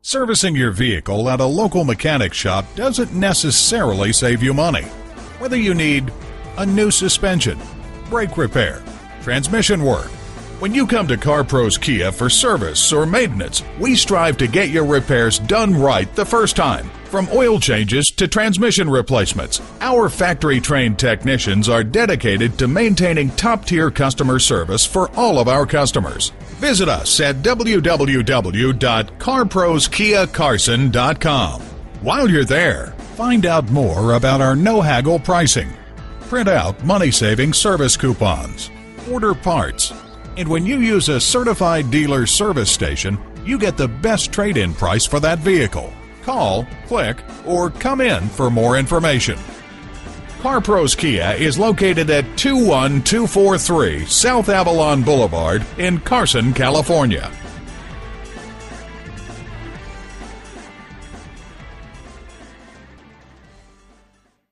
Servicing your vehicle at a local mechanic shop doesn't necessarily save you money. Whether you need a new suspension, brake repair, transmission work, when you come to CarPros Kia for service or maintenance, we strive to get your repairs done right the first time. From oil changes to transmission replacements, our factory-trained technicians are dedicated to maintaining top-tier customer service for all of our customers. Visit us at www.carproskiacarson.com. While you're there, find out more about our no-haggle pricing. Print out money-saving service coupons. Order parts. And when you use a certified dealer service station, you get the best trade-in price for that vehicle. Call, click, or come in for more information. CarPros Kia is located at 21243 South Avalon Boulevard in Carson, California.